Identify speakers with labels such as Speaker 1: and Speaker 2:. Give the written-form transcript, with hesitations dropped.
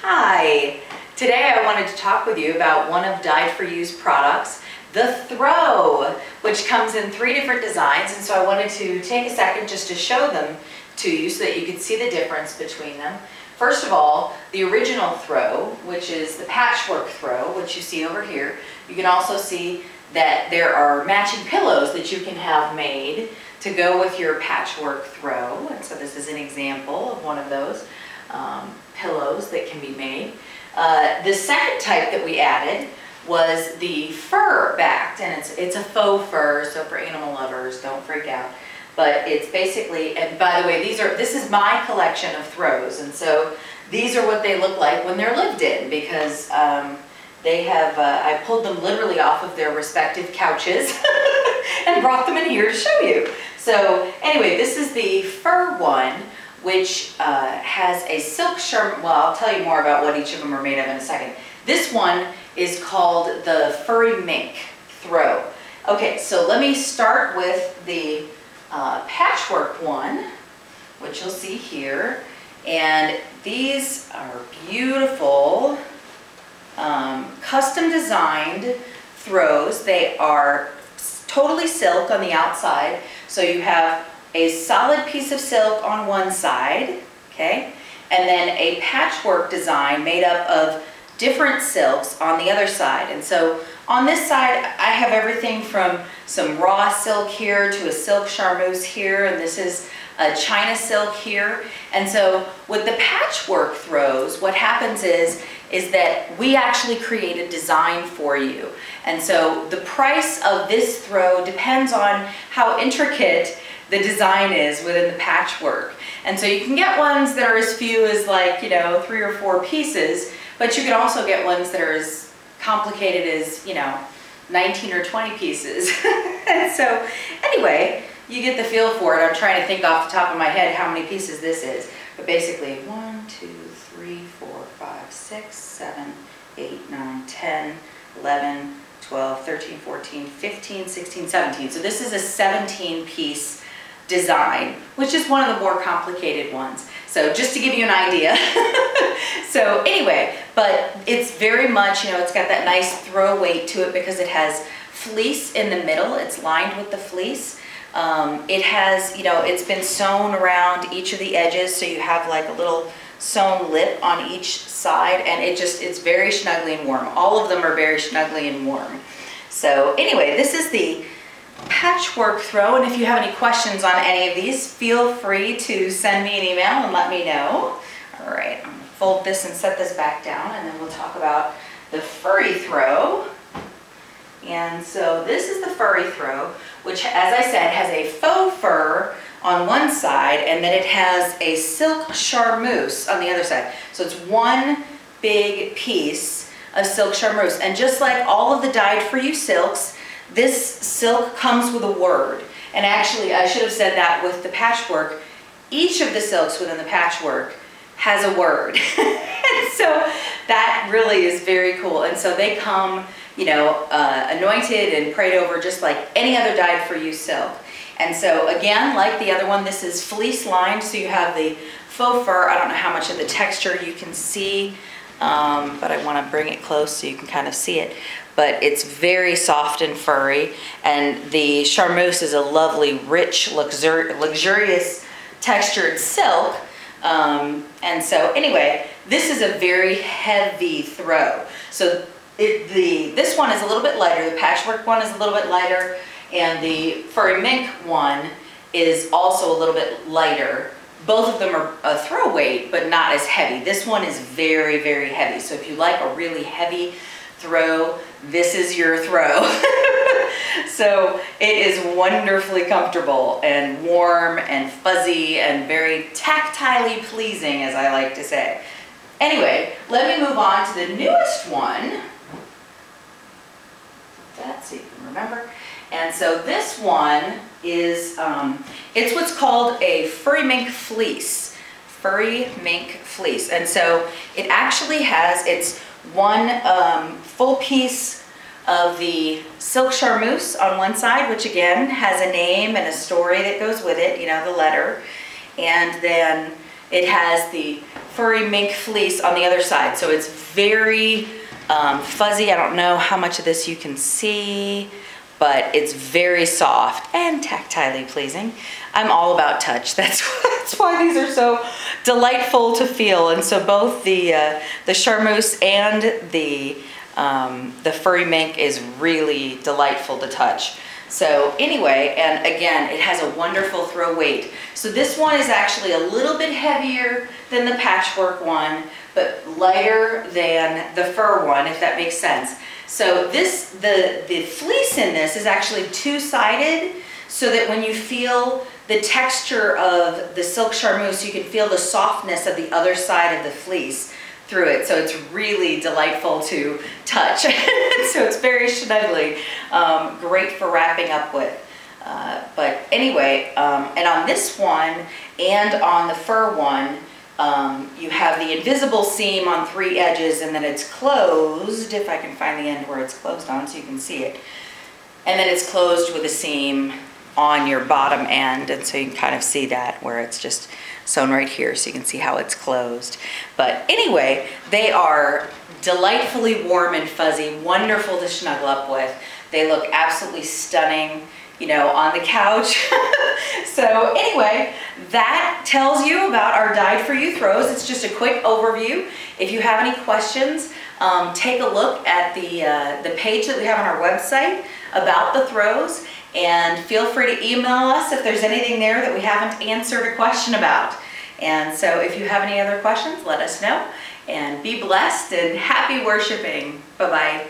Speaker 1: Hi! Today I wanted to talk with you about one of Dyed4you's products, the Throw, which comes in 3 different designs, and so I wanted to take a second just to show them to you so that you could see the difference between them. First of all, the original Throw, which is the Patchwork Throw, which you see over here. You can also see that there are matching pillows that you can have made to go with your Patchwork Throw, and so this is an example of one of those pillows that can be made. The second type that we added was the fur backed, and it's a faux fur, so for animal lovers, don't freak out. But it's basically, and by the way, this is my collection of throws, and so these are what they look like when they're lived in, because they have, I pulled them literally off of their respective couches and brought them in here to show you. So anyway, this is the fur one, which has a silk charmeuse. Well, I'll tell you more about what each of them are made of in a second. This one is called the Furry Mink Throw. Okay, so let me start with the Patchwork one, which you'll see here. And these are beautiful, custom designed throws. They are totally silk on the outside, so you have a solid piece of silk on one side, okay, and then a patchwork design made up of different silks on the other side. And so on this side, I have everything from some raw silk here to a silk charmeuse here, and this is a China silk here. And so with the patchwork throws, what happens is that we actually create a design for you. And so the price of this throw depends on how intricate the design is within the patchwork. And so you can get ones that are as few as, like, 3 or 4 pieces, but you can also get ones that are as complicated as, 19 or 20 pieces. And so anyway, you get the feel for it. I'm trying to think off the top of my head how many pieces this is. But basically 1, 2, 3, 4, 5, 6, 7, 8, 9, 10, 11, 12, 13, 14, 15, 16, 17. So this is a 17-piece design, which is one of the more complicated ones. So just to give you an idea. So anyway, but it's very much, it's got that nice throw weight to it because it has fleece in the middle. It's lined with the fleece. It has, it's been sewn around each of the edges, so you have like a little sewn lip on each side, and it's very snuggly and warm. All of them are very snuggly and warm. So anyway, this is the Patchwork Throw, and if you have any questions on any of these, feel free to send me an email and let me know. All right, I'm going to fold this and set this back down, and then we'll talk about the Furry Throw. And so this is the Furry Throw, which, as I said, has a faux fur on one side, and then it has a silk charmeuse on the other side. So it's one big piece of silk charmeuse. And just like all of the Dyed4you silks, this silk comes with a word. And actually, I should have said that with the patchwork, each of the silks within the patchwork has a word. And so that really is very cool. And so they come, anointed and prayed over just like any other Dyed4you silk. And so again, like the other one, this is fleece lined, so you have the faux fur. I don't know how much of the texture you can see, but I want to bring it close so you can kind of see it. But it's very soft and furry, and the charmeuse is a lovely, rich, luxurious textured silk. And so anyway, this is a very heavy throw. So this one is a little bit lighter, the patchwork one is a little bit lighter, and the Furry Mink one is also a little bit lighter. Both of them are a throw weight, but not as heavy. This one is very, very heavy. So if you like a really heavy throw, this is your throw. So it is wonderfully comfortable and warm and fuzzy and very tactilely pleasing, as I like to say. Anyway, let me move on to the newest one. That's so you can remember. And so this one is, it's what's called a Furry Mink Fleece. Furry Mink Fleece. And so it actually has, it's one full piece of the silk charmeuse on one side, which again has a name and a story that goes with it, the letter. And then it has the furry mink fleece on the other side. So it's very fuzzy. I don't know how much of this you can see, but it's very soft and tactilely pleasing. I'm all about touch. That's why these are so delightful to feel. And so both the charmeuse and the furry mink is really delightful to touch. So anyway, and again, it has a wonderful throw weight. So this one is actually a little bit heavier than the patchwork one, but lighter than the fur one, if that makes sense. So the fleece in this is actually two-sided, so that when you feel the texture of the silk charmeuse, you can feel the softness of the other side of the fleece through it. So it's really delightful to touch. So it's very snuggly, great for wrapping up with. But anyway, and on this one and on the fur one, you have the invisible seam on 3 edges, and then it's closed, if I can find the end where it's closed on so you can see it. And then it's closed with a seam on your bottom end, and so you can kind of see that where it's just sewn right here, so you can see how it's closed. But anyway, they are delightfully warm and fuzzy, wonderful to snuggle up with. They look absolutely stunning, you know, on the couch. So anyway, that tells you about our Dyed4you throws. It's just a quick overview. If you have any questions, take a look at the page that we have on our website about the throws, and feel free to email us if there's anything there that we haven't answered a question about. And so if you have any other questions, let us know, and be blessed and happy worshiping. Bye-bye.